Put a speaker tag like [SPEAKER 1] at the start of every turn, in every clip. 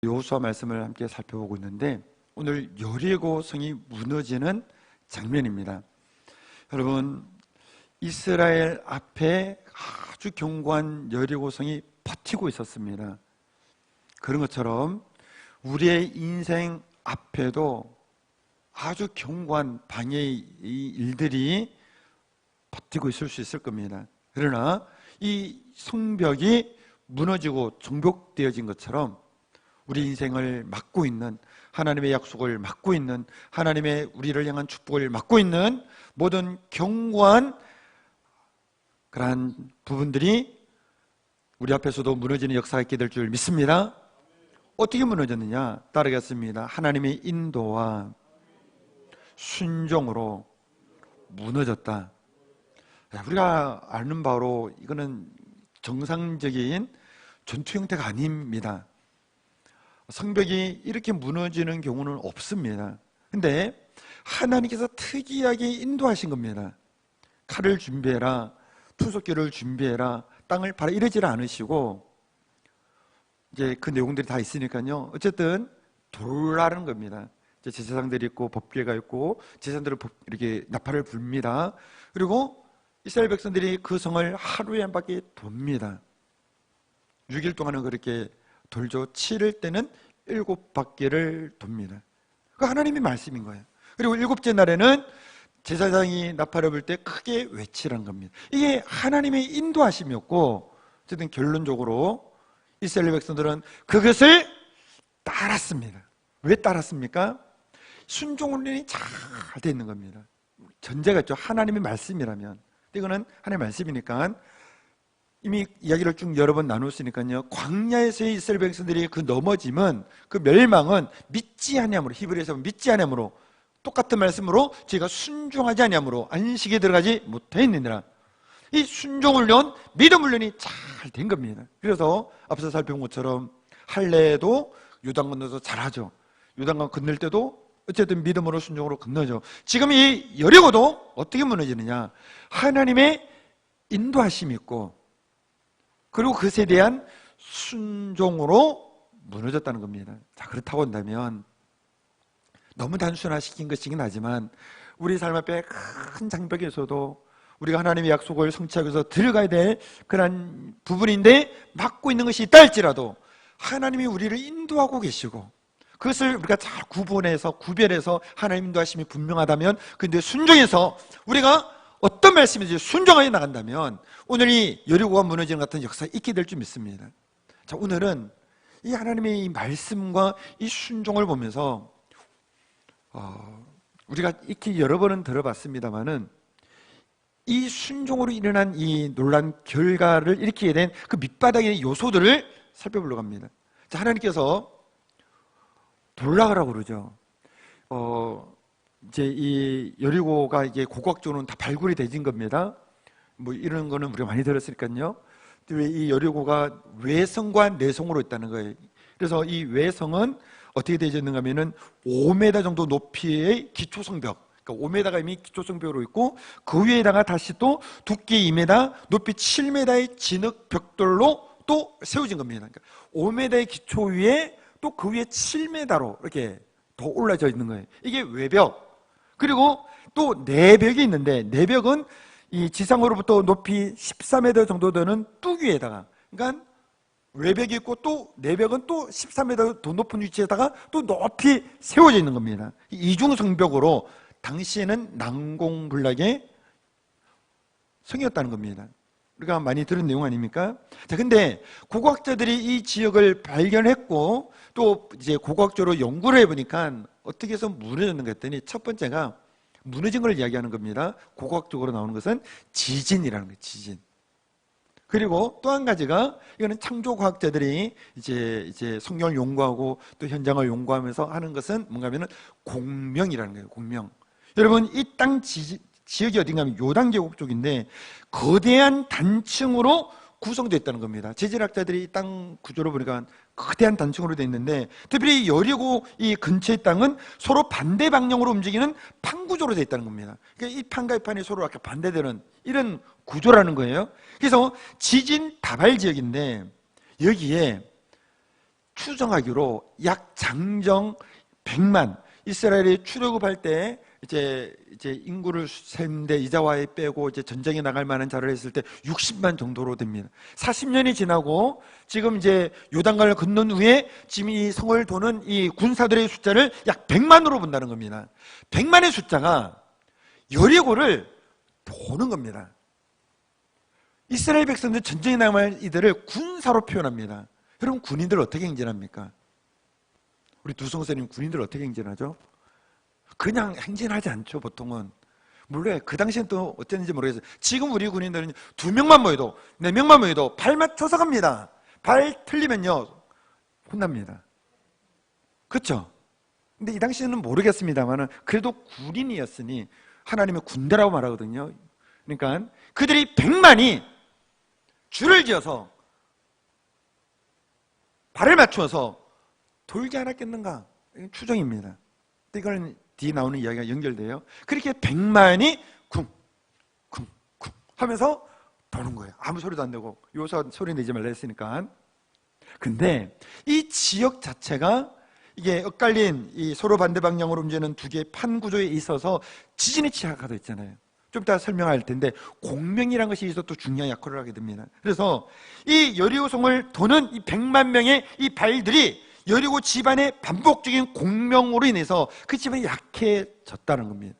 [SPEAKER 1] 여호수아 말씀을 함께 살펴보고 있는데 오늘 여리고 성이 무너지는 장면입니다. 여러분, 이스라엘 앞에 아주 견고한 여리고 성이 버티고 있었습니다. 그런 것처럼 우리의 인생 앞에도 아주 견고한 방해의 일들이 버티고 있을 수 있을 겁니다. 그러나 이 성벽이 무너지고 정복되어진 것처럼 우리 인생을 막고 있는, 하나님의 약속을 막고 있는, 하나님의 우리를 향한 축복을 막고 있는 모든 견고한 그러한 부분들이 우리 앞에서도 무너지는 역사가 있게 될 줄 믿습니다. 어떻게 무너졌느냐? 따르겠습니다. 하나님의 인도와 순종으로 무너졌다. 우리가 아는 바로 이거는 정상적인 전투 형태가 아닙니다. 성벽이 이렇게 무너지는 경우는 없습니다. 근데 하나님께서 특이하게 인도하신 겁니다. 칼을 준비해라, 투석기를 준비해라, 땅을 파라, 이러지 않으시고 이제 그 내용들이 다 있으니까요. 어쨌든 돌라는 겁니다. 이제 제사장들이 있고 법궤가 있고 제사장들은 이렇게 나팔을 불니다. 그리고 이스라엘 백성들이 그 성을 하루에 한 바퀴 돕니다. 6일 동안은 그렇게 돌죠. 7일 때는 7바퀴를 돕니다. 그 하나님의 말씀인 거예요. 그리고 7째 날에는 제사장이 나팔을 불 때 크게 외치라는 겁니다. 이게 하나님의 인도하심이었고, 어쨌든 결론적으로 이스라엘 백성들은 그것을 따랐습니다. 왜 따랐습니까? 순종운전이 잘 돼 있는 겁니다. 전제가 있죠. 하나님의 말씀이라면. 이거는 하나님의 말씀이니까 이미 이야기를 쭉 여러 번 나눴으니까요. 광야에서의 이스라엘 백성들이 그 넘어짐은, 그 멸망은 믿지 아니함으로, 히브리에서 믿지 아니함으로, 똑같은 말씀으로 저희가 순종하지 아니함으로 안식에 들어가지 못했느니라. 이 순종훈련, 믿음훈련이 잘 된 겁니다. 그래서 앞서 살펴본 것처럼 할례도 요단 건너서 잘하죠. 요단강 건널 때도 어쨌든 믿음으로 순종으로 건너죠. 지금 이 여리고도 어떻게 무너지느냐? 하나님의 인도하심이 있고, 그리고 그것에 대한 순종으로 무너졌다는 겁니다. 자, 그렇다고 한다면 너무 단순화시킨 것이긴 하지만 우리 삶 앞에 큰 장벽에서도 우리가 하나님의 약속을 성취하기 위해서 들어가야 될 그런 부분인데 막고 있는 것이 있다 할지라도 하나님이 우리를 인도하고 계시고 그것을 우리가 잘 구별해서 하나님 인도하심이 분명하다면, 근데 순종해서 우리가 어떤 말씀인지 순종하여 나간다면 오늘 이 여리고가 무너지는 같은 역사가 있게 될 줄 믿습니다. 자, 오늘은 이 하나님의 이 말씀과 이 순종을 보면서 우리가 익히 여러 번은 들어봤습니다만은 이 순종으로 일어난 이 놀란 결과를 일으키게 된 그 밑바닥의 요소들을 살펴보려고 합니다. 자, 하나님께서 돌락이라고 그러죠. 이제 이 여리고가 이게 고고학적으로는 다 발굴이 되진 겁니다. 뭐 이런 거는 우리가 많이 들었으니까요. 이 여리고가 외성과 내성으로 있다는 거예요. 그래서 이 외성은 어떻게 되어있는가 하면은 5m 정도 높이의 기초성벽, 그러니까 5m가 이미 기초성벽으로 있고 그 위에다가 다시 또 두께 2m, 높이 7m의 진흙 벽돌로 또 세워진 겁니다. 그러니까 5m의 기초 위에 또 그 위에 7m로 이렇게 더 올라져 있는 거예요. 이게 외벽. 그리고 또 내벽이 있는데, 내벽은 이 지상으로부터 높이 14m 정도 되는 뚝 위에다가, 그러니까 외벽이 있고 또 내벽은 또 13m 더 높은 위치에다가 또 높이 세워져 있는 겁니다. 이중성벽으로 당시에는 난공불락의 성이었다는 겁니다. 우리가 많이 들은 내용 아닙니까? 자, 근데 고고학자들이 이 지역을 발견했고 또 이제 고고학적으로 연구를 해보니까 어떻게 해서 무너졌는가 했더니 첫 번째가 무너진 걸 이야기하는 겁니다. 고고학적으로 나오는 것은 지진이라는 거예요. 지진. 그리고 또 한 가지가, 이거는 창조과학자들이 이제 성경을 연구하고 또 현장을 연구하면서 하는 것은 뭔가 하면은 공명이라는 거예요. 공명. 여러분, 이 땅 지역이 어딘가 하면 요단 계곡 쪽인데 거대한 단층으로 구성되어 있다는 겁니다. 지질학자들이 이 땅 구조를 보니까 거대한 단층으로 되어 있는데, 특별히 여리고 이 근처의 땅은 서로 반대 방향으로 움직이는 판 구조로 되어 있다는 겁니다. 그러니까 이 판과 이 판이 서로 이렇게 반대되는 이런 구조라는 거예요. 그래서 지진 다발 지역인데 여기에 추정하기로 약 장정 100만, 이스라엘이 출애굽할 때 이제 인구를 셈데 이자와에 빼고 이제 전쟁에 나갈 만한 자를 했을 때 60만 정도로 됩니다. 40년이 지나고 지금 이제 요단강을 건넌 후에 지금 이 성을 도는 이 군사들의 숫자를 약 100만으로 본다는 겁니다. 100만의 숫자가 여리고를 도는 겁니다. 이스라엘 백성들 전쟁에 나갈 이들을 군사로 표현합니다. 여러분, 군인들 어떻게 행진합니까? 우리 두성선생님, 군인들 어떻게 행진하죠? 그냥 행진하지 않죠, 보통은. 물론 그 당시엔 또 어땠는지 모르겠어요. 지금 우리 군인들은 2명만 모여도 4명만 모여도 발 맞춰서 갑니다. 발 틀리면요 혼납니다. 그렇죠? 근데 이 당시에는 모르겠습니다만 그래도 군인이었으니 하나님의 군대라고 말하거든요. 그러니까 그들이 100만이 줄을 지어서 발을 맞추어서 돌지 않았겠는가? 추정입니다. 이걸 뒤에 나오는 이야기가 연결돼요. 그렇게 100만이 쿵 하면서 도는 거예요. 아무 소리도 안 내고. 요사 소리 내지 말라 했으니까. 근데 이 지역 자체가 이게 엇갈린 이 서로 반대 방향으로 움직이는 두 개의 판 구조에 있어서 지진이 취약하다 했잖아요. 좀 이따 설명할 텐데 공명이라는 것이 있어서 또 중요한 역할을 하게 됩니다. 그래서 이 여리고성을 도는 이 100만 명의 이 발들이 여리고 집안의 반복적인 공명으로 인해서 그 집안이 약해졌다는 겁니다.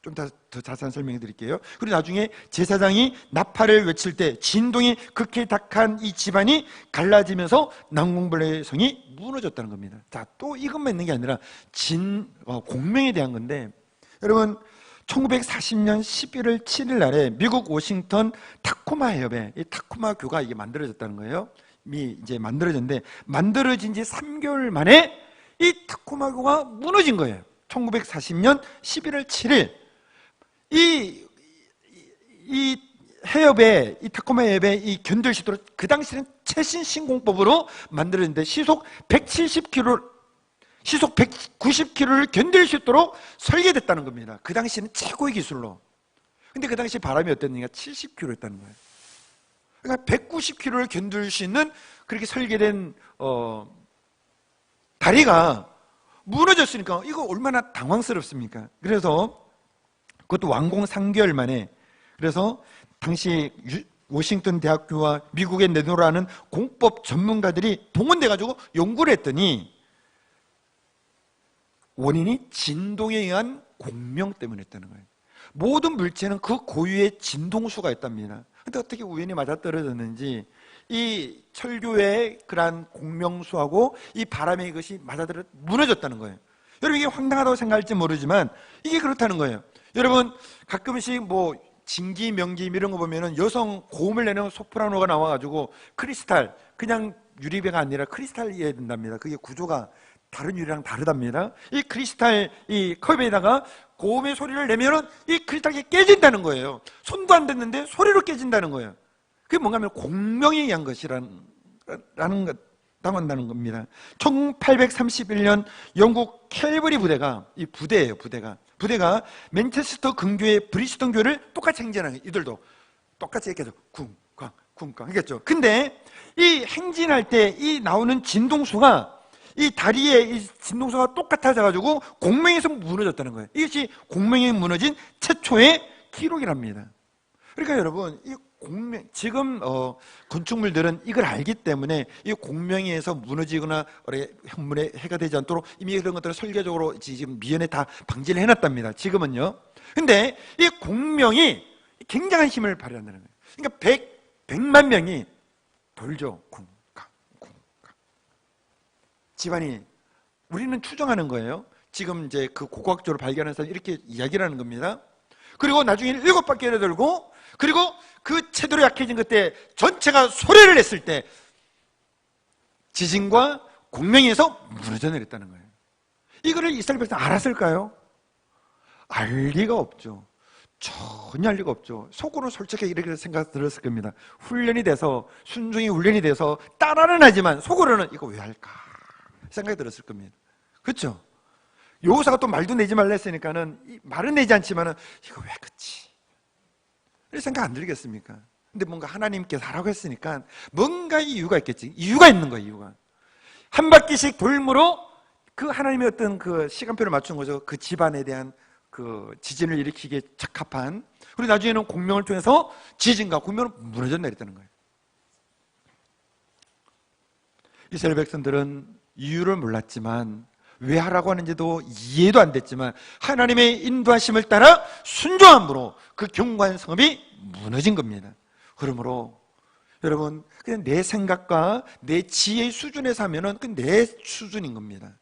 [SPEAKER 1] 좀 더 자세한 설명해 드릴게요. 그리고 나중에 제사장이 나팔을 외칠 때 진동이 극히 닥한 이 집안이 갈라지면서 난공불의 성이 무너졌다는 겁니다. 자, 또 이것만 있는 게 아니라 공명에 대한 건데, 여러분 1940년 11월 7일 날에 미국 워싱턴 타코마 해협에 이 타코마 교가 이게 만들어졌다는 거예요. 이제 만들어졌는데 만들어진 지 3개월 만에 이 타코마 교가 무너진 거예요. 1940년 11월 7일 이 해협에 이 타코마 해협에 이 견딜 수 있도록 그 당시에는 최신 신공법으로 만들어졌는데 시속 190km를 견딜 수 있도록 설계됐다는 겁니다. 그 당시에는 최고의 기술로. 근데 그 당시 바람이 어땠느냐? 70km였다는 거예요. 그러니까 190km를 견딜 수 있는 그렇게 설계된 다리가 무너졌으니까 이거 얼마나 당황스럽습니까? 그래서 그것도 완공 3개월 만에, 그래서 당시 워싱턴 대학교와 미국의 네노라는 공법 전문가들이 동원돼 가지고 연구를 했더니 원인이 진동에 의한 공명 때문이었다는 거예요. 모든 물체는 그 고유의 진동수가 있답니다. 근데 어떻게 우연히 맞아떨어졌는지 이 철교의 그러한 공명수하고 이 바람의 것이 맞아떨어 무너졌다는 거예요. 여러분, 이게 황당하다고 생각할지 모르지만 이게 그렇다는 거예요. 여러분, 가끔씩 뭐 진기, 명기 이런 거 보면은 여성 고음을 내는 소프라노가 나와가지고 크리스탈, 그냥 유리배가 아니라 크리스탈이어야 된답니다. 그게 구조가 다른 유리랑 다르답니다. 이 크리스탈 이 컵에다가 고음의 소리를 내면은 이 크리스탈이 깨진다는 거예요. 손도 안 댔는데 소리로 깨진다는 거예요. 그게 뭔가 하면 공명에 의한 것이라는 당한다는 겁니다. 1831년 영국 캘버리 부대가, 이 부대예요, 부대가 맨체스터 근교의 브리스톤 교를 똑같이 행진하는 거예요. 이들도 똑같이 이렇게 해서 쿵쾅 하겠죠. 근데 이 행진할 때 이 나오는 진동수가 이 다리의 이 진동수가 똑같아져가지고 공명에서 무너졌다는 거예요. 이것이 공명이 무너진 최초의 기록이랍니다. 그러니까 여러분, 이 공명, 지금 건축물들은 이걸 알기 때문에 이 공명에서 무너지거나 현물에 해가 되지 않도록 이미 그런 것들을 설계적으로 지금 미연에 다 방지를 해놨답니다. 지금은요. 근데 이 공명이 굉장한 힘을 발휘한다는 거예요. 그러니까 100만 명이 돌죠. 집안이, 우리는 추정하는 거예요. 지금 이제 그 고고학적으로 발견한 사람이 이렇게 이야기를 하는 겁니다. 그리고 나중에는 7바퀴를 돌고, 그리고 그 채도로 약해진 그때 전체가 소리를 냈을 때 지진과 공명에서 무너져 내렸다는 거예요. 이거를 이스라엘 백성 알았을까요? 알 리가 없죠. 전혀 알 리가 없죠. 속으로 솔직히 이렇게 생각 들었을 겁니다. 훈련이 돼서, 순종이 훈련이 돼서 따라는 하지만 속으로는 이거 왜 할까 생각이 들었을 겁니다. 그렇죠? 여호사가 또 말도 내지 말라 했으니까는 말은 내지 않지만은 이거 왜 그치? 이런 생각 안 들겠습니까? 근데 뭔가 하나님께서 하라고 했으니까 뭔가 이유가 있겠지. 이유가 있는 거예요, 이유가. 한 바퀴씩 돌므로 그 하나님의 어떤 그 시간표를 맞춘 거죠. 그 집안에 대한 그 지진을 일으키기에 적합한. 그리고 나중에는 공명을 통해서 지진과 공명은 무너져 내렸다는 거예요. 이스라엘 백성들은 이유를 몰랐지만, 왜 하라고 하는지도 이해도 안 됐지만 하나님의 인도하심을 따라 순종함으로 그 견고한 성읍이 무너진 겁니다. 그러므로 여러분, 그냥 내 생각과 내 지혜의 수준에서 하면은 그 내 수준인 겁니다.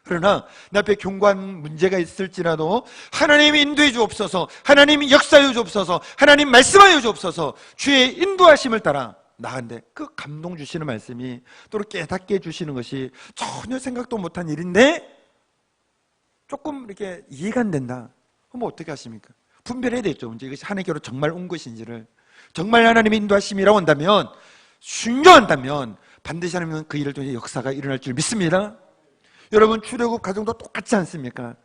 [SPEAKER 1] 그러나 내 앞에 견고한 문제가 있을지라도 하나님이 인도해 주옵소서, 하나님이 역사해 주옵소서, 하나님 말씀하여 주옵소서, 주의 인도하심을 따라 나간데, 그 감동 주시는 말씀이 또 깨닫게 해주시는 것이 전혀 생각도 못한 일인데 조금 이렇게 이해가 안 된다. 그럼 어떻게 하십니까? 분별해야 되죠. 이제 이것이 하나님께로 정말 온 것인지를. 정말 하나님의 인도하심이라고 한다면, 순종한다면 반드시 하나님은 그 일을 통해 역사가 일어날 줄 믿습니다. 여러분, 출애굽 가정도 똑같지 않습니까?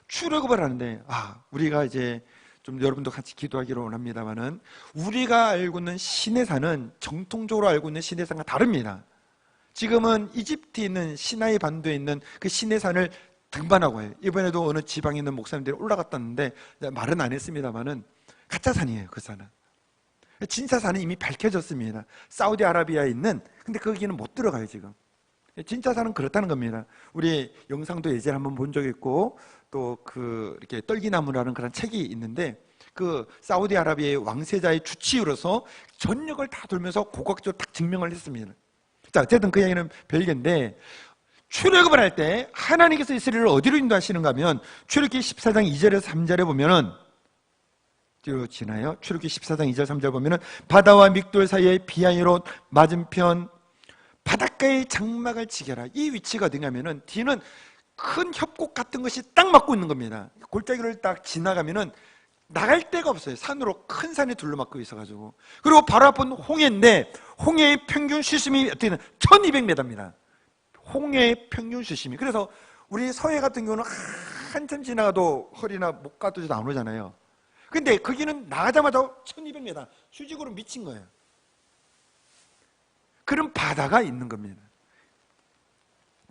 [SPEAKER 1] 출애굽을 하는데, 우리가 이제 좀 여러분도 같이 기도하기로 원합니다만은, 우리가 알고 있는 시내산은 정통적으로 알고 있는 시내산과 다릅니다. 지금은 이집트에 있는 시나이 반도에 있는 그 시내산을 등반하고 해요. 이번에도 어느 지방에 있는 목사님들이 올라갔다는데 말은 안 했습니다만은 가짜 산이에요. 그 산은. 진짜 산은 이미 밝혀졌습니다. 사우디아라비아에 있는. 근데 거기는 못 들어가요 지금. 진짜 산은 그렇다는 겁니다. 우리 영상도 예전에 한번 본 적이 있고, 또 이렇게 떨기나무라는 그런 책이 있는데, 그 사우디아라비아의 왕세자의 주치의로서 전역을 다 돌면서 고각적으로 딱 증명을 했습니다. 자, 어쨌든 그 얘기는 별개인데, 출애굽을 할 때 하나님께서 이스라엘을 어디로 인도하시는가 하면, 출애굽기 14장 2절에서 3절에 보면은, 띄워지나요? 출애굽기 14장 2절 3절 보면은, 바다와 믹돌 사이에 비하이롯 맞은편 바닷가에 장막을 지겨라. 이 위치가 어디냐면은, 뒤는 큰 협곡 같은 것이 딱 막고 있는 겁니다. 골짜기를 딱 지나가면은 나갈 데가 없어요. 산으로, 큰 산이 둘러막고 있어가지고. 그리고 바로 앞은 홍해인데, 홍해의 평균 수심이 어떻게 되나 1200m입니다. 홍해의 평균 수심이. 그래서 우리 서해 같은 경우는 한참 지나가도 허리나 목까지 나오잖아요. 근데 거기는 나가자마자 1200m 수직으로 미친 거예요. 그런 바다가 있는 겁니다.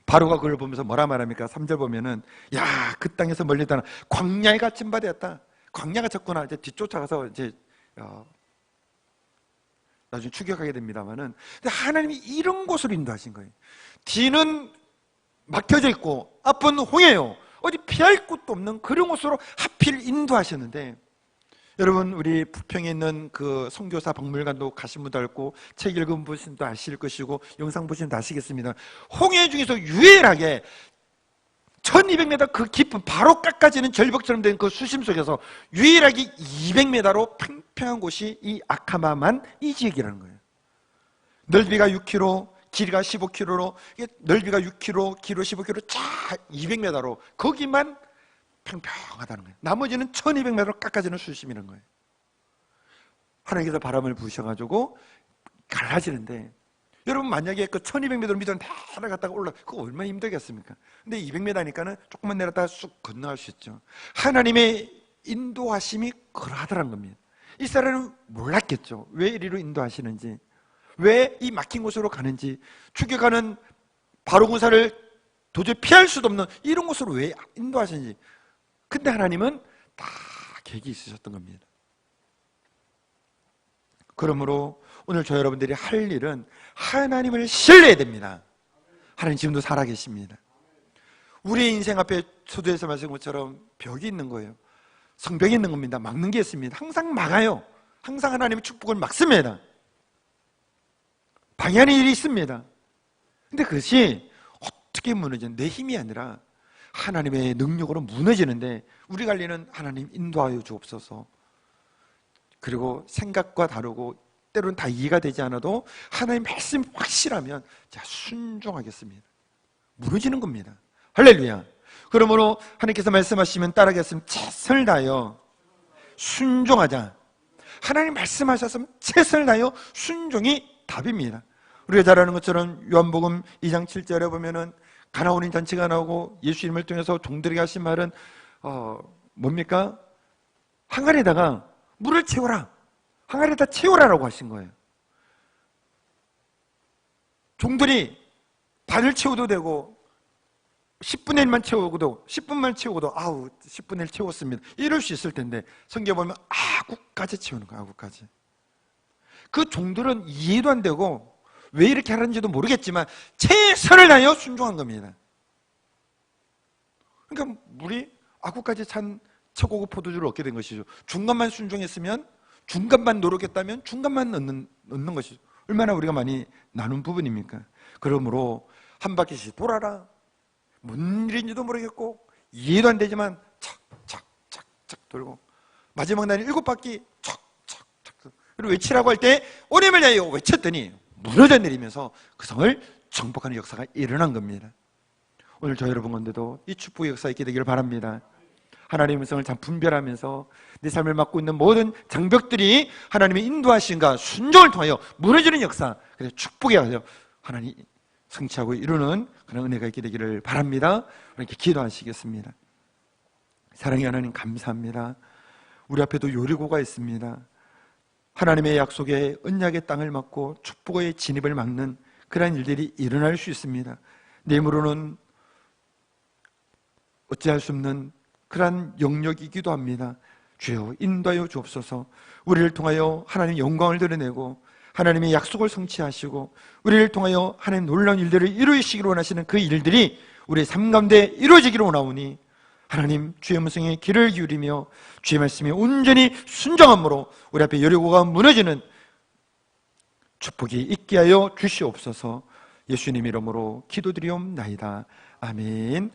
[SPEAKER 1] 바로가 그걸 보면서 뭐라 말합니까? 3절 보면은, 야, 그 땅에서 멀리 떠나 광야에 갇힌 바다였다. 광야가 졌구나. 이제 뒤쫓아가서 이제 나중에 추격하게 됩니다만은, 근데 하나님이 이런 곳으로 인도하신 거예요. 뒤는 막혀져 있고 앞은 홍해요. 어디 피할 곳도 없는 그런 곳으로 하필 인도하셨는데, 여러분, 우리 부평에 있는 그 선교사 박물관도 가신 분도 알고, 책 읽은 분도 아실 것이고, 영상 보시면 다 아시겠습니다. 홍해 중에서 유일하게 1200m 그 깊은 바로 깎아지는 절벽처럼 된 그 수심 속에서 유일하게 200m로 평평한 곳이 이 아카마만 이 지역이라는 거예요. 넓이가 6km, 길이가 15km로, 넓이가 6km, 길이 15km, 쫙 200m로 거기만 평평하다는 거예요. 나머지는 1200m로 깎아지는 수심이라는 거예요. 하나님께서 바람을 부으셔가지고 갈라지는데, 여러분 만약에 그 1200m로 밑으로 내려갔다가 그거 얼마나 힘들겠습니까? 근데 200m니까는 조금만 내렸다가 쑥 건너갈 수 있죠. 하나님의 인도하심이 그러하더라는 겁니다. 이스라엘은 몰랐겠죠. 왜 이리로 인도하시는지, 왜 이 막힌 곳으로 가는지, 추격하는 바로 군사를 도저히 피할 수도 없는 이런 곳으로 왜 인도하시는지. 근데 하나님은 다 계획이 있으셨던 겁니다. 그러므로 오늘 저 여러분들이 할 일은 하나님을 신뢰해야 됩니다. 하나님 지금도 살아계십니다. 우리의 인생 앞에 초도에서 말씀한 것처럼 벽이 있는 거예요. 성벽이 있는 겁니다. 막는 게 있습니다. 항상 막아요. 항상 하나님의 축복을 막습니다. 방해하는 일이 있습니다. 근데 그것이 어떻게 무너지는, 내 힘이 아니라 하나님의 능력으로 무너지는데, 우리 관리는 하나님 인도하여 주옵소서. 그리고 생각과 다르고 때로는 다 이해가 되지 않아도 하나님 말씀이 확실하면 자, 순종하겠습니다. 무너지는 겁니다. 할렐루야. 그러므로 하나님께서 말씀하시면 따라하겠으면 최선을 다하여 순종하자. 하나님 말씀하셨으면 최선을 다하여 순종이 답입니다. 우리가 잘 아는 것처럼 요한복음 2장 7절에 보면은 가나온인 잔치가 나오고 예수님을 통해서 종들에게 하신 말은 뭡니까? 항아리에다가 물을 채워라. 항아리에다 채워라라고 하신 거예요. 종들이 반을 채워도 되고 10분의 1만 채우고도 10분만 채우고도 10분의 1 채웠습니다 이럴 수 있을 텐데 성경에 보면 아구까지 채우는 거야. 아구까지. 그 종들은 이해도 안 되고 왜 이렇게 하는지도 모르겠지만 최선을 다하여 순종한 겁니다. 그러니까 물이 아구까지 찬 최고급 포도주를 얻게 된 것이죠. 중간만 순종했으면, 중간만 노력했다면 중간만 얻는 것이죠. 얼마나 우리가 많이 나눈 부분입니까? 그러므로 한 바퀴씩 돌아라. 뭔 일인지도 모르겠고 이해도 안 되지만 착착착착 돌고 마지막 날에 7바퀴 착착착 그리고 외치라고 할 때 오늘 날이요 외쳤더니 무너져 내리면서 그 성을 정복하는 역사가 일어난 겁니다. 오늘 저 여러분 건데도 이 축복의 역사 있게 되기를 바랍니다. 하나님의 성을 참 분별하면서 내 삶을 맡고 있는 모든 장벽들이 하나님의 인도하심과 순종을 통하여 무너지는 역사, 그래서 축복에 하여 하나님 성취하고 이루는 그런 은혜가 있게 되기를 바랍니다. 이렇게 기도하시겠습니다. 사랑의 하나님 감사합니다. 우리 앞에도 요리고가 있습니다. 하나님의 약속의 언약의 땅을 막고 축복의 진입을 막는 그러한 일들이 일어날 수 있습니다. 내 힘으로는 어찌할 수 없는 그러한 영역이기도 합니다. 주여 인도하여 주옵소서. 우리를 통하여 하나님의 영광을 드러내고 하나님의 약속을 성취하시고 우리를 통하여 하나님 놀라운 일들을 이루시기를 원하시는 그 일들이 우리의 삶 가운데 이루어지기를 원하오니 하나님 주의 음성에 귀를 기울이며 주의 말씀에 온전히 순종함으로 우리 앞에 여리고가 무너지는 축복이 있게 하여 주시옵소서. 예수님 이름으로 기도드리옵나이다. 아멘.